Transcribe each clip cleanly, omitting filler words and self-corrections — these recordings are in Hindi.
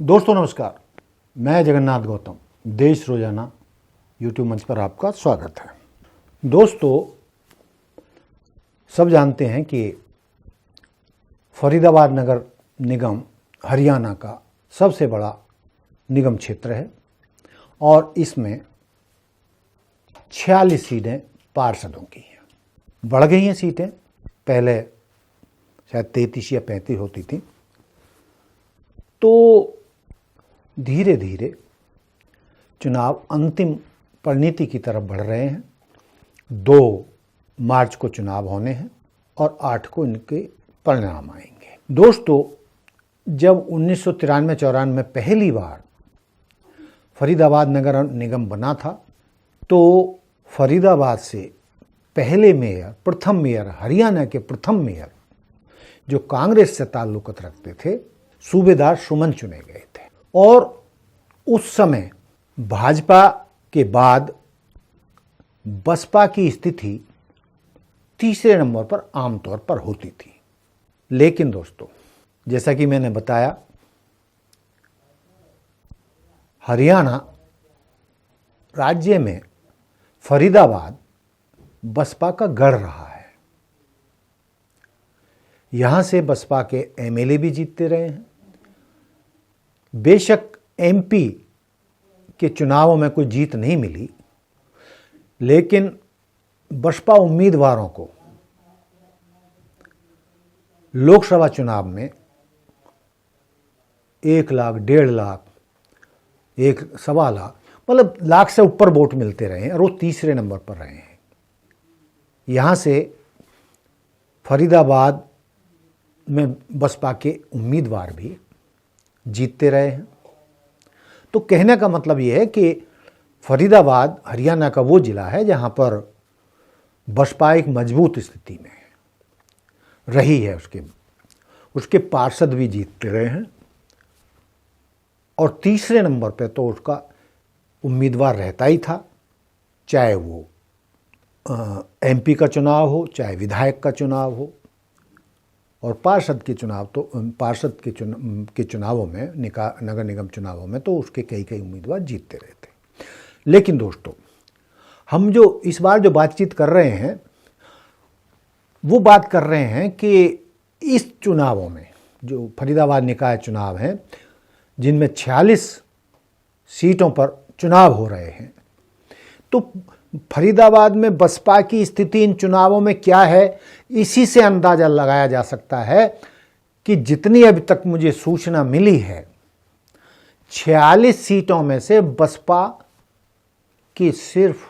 दोस्तों नमस्कार, मैं जगन्नाथ गौतम। देश रोजाना यूट्यूब मंच पर आपका स्वागत है। दोस्तों, सब जानते हैं कि फरीदाबाद नगर निगम हरियाणा का सबसे बड़ा निगम क्षेत्र है और इसमें 46 सीटें पार्षदों की हैं। बढ़ गई हैं सीटें, पहले शायद 33 या 35 होती थी। तो धीरे धीरे चुनाव अंतिम परिणति की तरफ बढ़ रहे हैं। 2 मार्च को चुनाव होने हैं और 8 को इनके परिणाम आएंगे। दोस्तों, जब 1993-94 में पहली बार फरीदाबाद नगर निगम बना था तो फरीदाबाद से पहले मेयर, प्रथम मेयर, हरियाणा के प्रथम मेयर जो कांग्रेस से ताल्लुक़ रखते थे, सूबेदार सुमन चुने गए थे। और उस समय भाजपा के बाद बसपा की स्थिति तीसरे नंबर पर आमतौर पर होती थी। लेकिन दोस्तों, जैसा कि मैंने बताया, हरियाणा राज्य में फरीदाबाद बसपा का गढ़ रहा है। यहां से बसपा के एमएलए भी जीतते रहे हैं। बेशक एमपी के चुनावों में कोई जीत नहीं मिली, लेकिन बसपा उम्मीदवारों को लोकसभा चुनाव में 1 लाख, 1.5 लाख, 1.25 लाख, मतलब लाख से ऊपर वोट मिलते रहे हैं और वो तीसरे नंबर पर रहे हैं। यहाँ से फरीदाबाद में बसपा के उम्मीदवार भी जीतते रहे हैं। तो कहने का मतलब ये है कि फरीदाबाद हरियाणा का वो ज़िला है जहाँ पर बसपा एक मजबूत स्थिति में रही है। उसके पार्षद भी जीतते रहे हैं और तीसरे नंबर पे तो उसका उम्मीदवार रहता ही था, चाहे वो एमपी का चुनाव हो, चाहे विधायक का चुनाव हो। और पार्षद के चुनावों में, नगर निगम चुनावों में तो उसके कई उम्मीदवार जीतते रहे थे। लेकिन दोस्तों, हम जो इस बार जो बातचीत कर रहे हैं वो बात कर रहे हैं कि इस चुनावों में जो फरीदाबाद निकाय चुनाव हैं, जिनमें 46 सीटों पर चुनाव हो रहे हैं, तो फरीदाबाद में बसपा की स्थिति इन चुनावों में क्या है, इसी से अंदाजा लगाया जा सकता है कि जितनी अभी तक मुझे सूचना मिली है, 46 सीटों में से बसपा की सिर्फ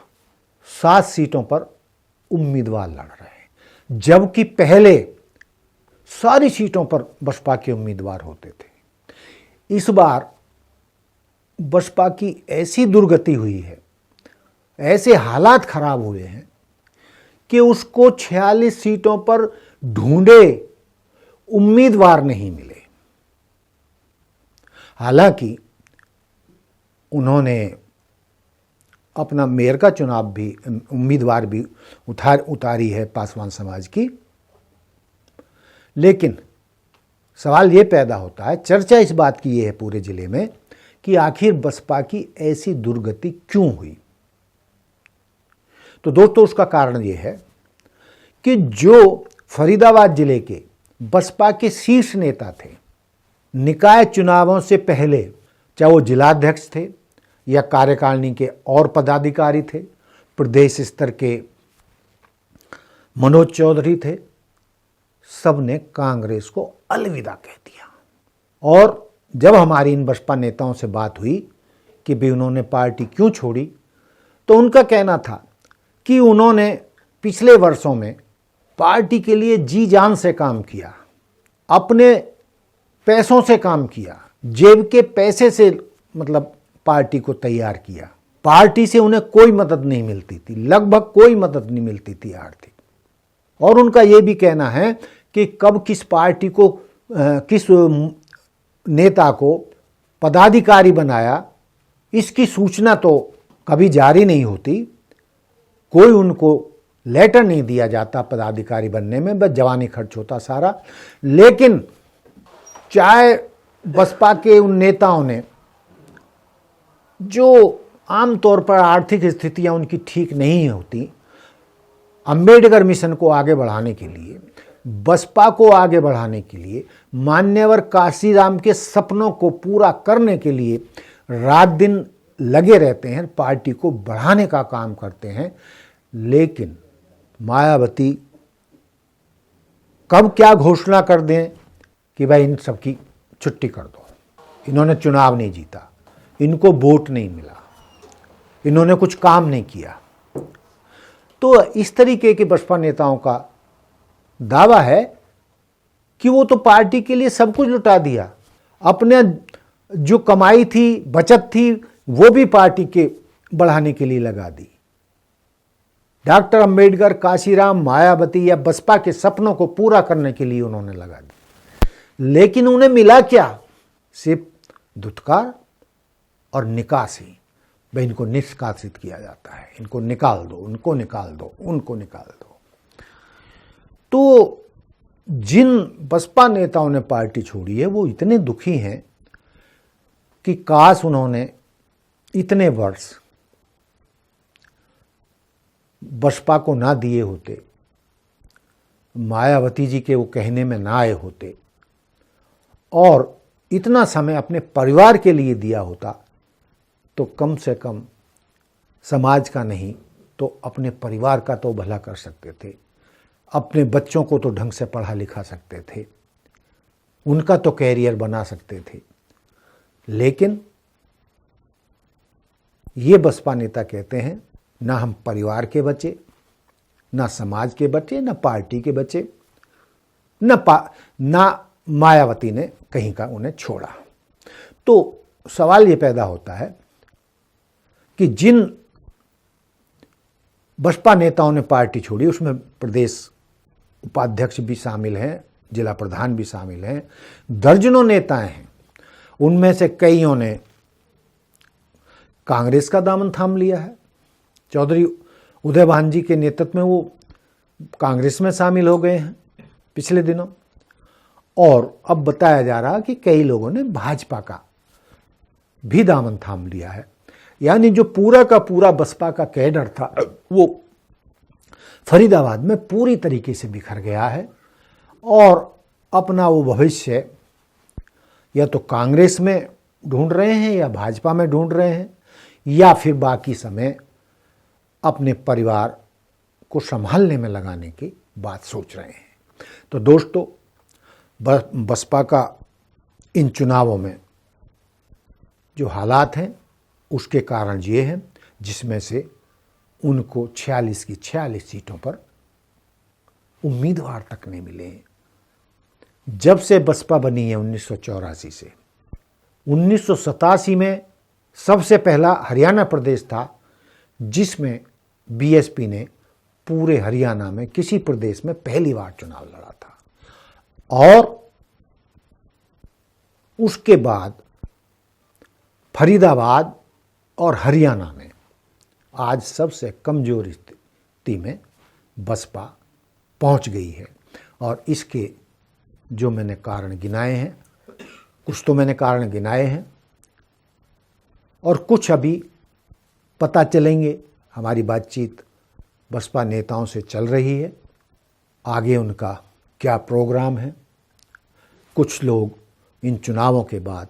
7 सीटों पर उम्मीदवार लड़ रहे हैं, जबकि पहले सारी सीटों पर बसपा के उम्मीदवार होते थे। इस बार बसपा की ऐसी दुर्गति हुई है, ऐसे हालात खराब हुए हैं कि उसको 46 सीटों पर ढूंढे उम्मीदवार नहीं मिले। हालांकि उन्होंने अपना मेयर का चुनाव भी, उम्मीदवार भी उतारी है पासवान समाज की। लेकिन सवाल ये पैदा होता है, चर्चा इस बात की ये है पूरे जिले में कि आखिर बसपा की ऐसी दुर्गति क्यों हुई। तो दोस्तों, उसका कारण ये है कि जो फरीदाबाद जिले के बसपा के शीर्ष नेता थे, निकाय चुनावों से पहले, चाहे वो जिलाध्यक्ष थे या कार्यकारिणी के और पदाधिकारी थे, प्रदेश स्तर के मनोज चौधरी थे, सब ने कांग्रेस को अलविदा कह दिया। और जब हमारी इन बसपा नेताओं से बात हुई कि भी उन्होंने पार्टी क्यों छोड़ी, तो उनका कहना था कि उन्होंने पिछले वर्षों में पार्टी के लिए जी जान से काम किया, अपने पैसों से काम किया, जेब के पैसे से मतलब पार्टी को तैयार किया। पार्टी से उन्हें कोई मदद नहीं मिलती थी, लगभग कोई मदद नहीं मिलती थी आर्थिक। और उनका ये भी कहना है कि कब किस पार्टी को, किस नेता को पदाधिकारी बनाया, इसकी सूचना तो कभी जारी नहीं होती। कोई उनको लेटर नहीं दिया जाता पदाधिकारी बनने में, बस जवानी खर्च होता सारा। लेकिन चाहे बसपा के उन नेताओं ने, जो आमतौर पर आर्थिक स्थितियां उनकी ठीक नहीं होती, अंबेडकर मिशन को आगे बढ़ाने के लिए, बसपा को आगे बढ़ाने के लिए, मान्यवर काशीराम के सपनों को पूरा करने के लिए रात दिन लगे रहते हैं, पार्टी को बढ़ाने का काम करते हैं। लेकिन मायावती कब क्या घोषणा कर दें कि भाई इन सब की छुट्टी कर दो, इन्होंने चुनाव नहीं जीता, इनको वोट नहीं मिला, इन्होंने कुछ काम नहीं किया, तो इस तरीके के बसपा नेताओं का दावा है कि वो तो पार्टी के लिए सब कुछ लुटा दिया, अपने जो कमाई थी, बचत थी, वो भी पार्टी के बढ़ाने के लिए लगा दी। डॉक्टर अंबेडकर, काशीराम, मायावती या बसपा के सपनों को पूरा करने के लिए उन्होंने लगा दी। लेकिन उन्हें मिला क्या? सिर्फ धुतकार और निकासी। भाई इनको निष्कासित किया जाता है, इनको निकाल दो, उनको निकाल दो, उनको निकाल दो। तो जिन बसपा नेताओं ने पार्टी छोड़ी है वो इतने दुखी हैं कि काश उन्होंने इतने वर्ष बसपा को ना दिए होते, मायावती जी के वो कहने में ना आए होते और इतना समय अपने परिवार के लिए दिया होता, तो कम से कम समाज का नहीं तो अपने परिवार का तो भला कर सकते थे, अपने बच्चों को तो ढंग से पढ़ा लिखा सकते थे, उनका तो कैरियर बना सकते थे। लेकिन ये बसपा नेता कहते हैं ना हम परिवार के बचे, ना समाज के बचे, ना पार्टी के बचे, ना मायावती ने कहीं का उन्हें छोड़ा। तो सवाल ये पैदा होता है कि जिन बसपा नेताओं ने पार्टी छोड़ी उसमें प्रदेश उपाध्यक्ष भी शामिल हैं, जिला प्रधान भी शामिल हैं, दर्जनों नेताएं हैं। उनमें से कईयों ने कांग्रेस का दामन थाम लिया है। चौधरी उदयभान जी के नेतृत्व में वो कांग्रेस में शामिल हो गए हैं पिछले दिनों, और अब बताया जा रहा कि कई लोगों ने भाजपा का भी दामन थाम लिया है। यानी जो पूरा का पूरा बसपा का कैडर था वो फरीदाबाद में पूरी तरीके से बिखर गया है और अपना वो भविष्य या तो कांग्रेस में ढूंढ रहे हैं या भाजपा में ढूंढ रहे हैं, या फिर बाकी समय अपने परिवार को संभालने में लगाने की बात सोच रहे हैं। तो दोस्तों, बसपा का इन चुनावों में जो हालात हैं उसके कारण ये है, जिसमें से उनको 46 की 46 सीटों पर उम्मीदवार तक नहीं मिले हैं। जब से बसपा बनी है 1984 से, 1987 में सबसे पहला हरियाणा प्रदेश था जिसमें बीएसपी ने पूरे हरियाणा में किसी प्रदेश में पहली बार चुनाव लड़ा था, और उसके बाद फरीदाबाद और हरियाणा में आज सबसे कमजोर स्थिति में बसपा पहुंच गई है। और इसके जो मैंने कारण गिनाए हैं, कुछ तो मैंने कारण गिनाए हैं और कुछ अभी पता चलेंगे। हमारी बातचीत बसपा नेताओं से चल रही है, आगे उनका क्या प्रोग्राम है। कुछ लोग इन चुनावों के बाद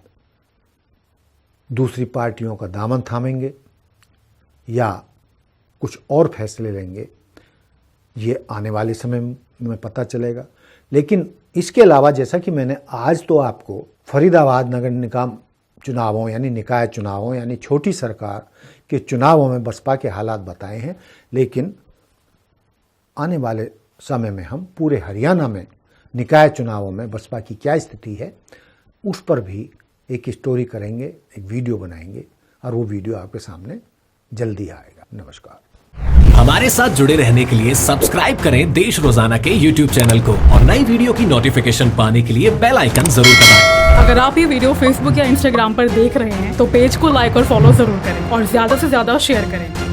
दूसरी पार्टियों का दामन थामेंगे या कुछ और फैसले लेंगे, ये आने वाले समय में पता चलेगा। लेकिन इसके अलावा जैसा कि मैंने आज तो आपको फरीदाबाद नगर निगम चुनावों यानी निकाय चुनावों यानी छोटी सरकार के चुनावों में बसपा के हालात बताए हैं, लेकिन आने वाले समय में हम पूरे हरियाणा में निकाय चुनावों में बसपा की क्या स्थिति है उस पर भी एक स्टोरी करेंगे, एक वीडियो बनाएंगे, और वो वीडियो आपके सामने जल्दी आएगा। नमस्कार। हमारे साथ जुड़े रहने के लिए सब्सक्राइब करें देश रोजाना के YouTube चैनल को और नई वीडियो की नोटिफिकेशन पाने के लिए बेल आइकन जरूर दबाएं। अगर आप ये वीडियो Facebook या Instagram पर देख रहे हैं तो पेज को लाइक और फॉलो जरूर करें और ज्यादा से ज्यादा शेयर करें।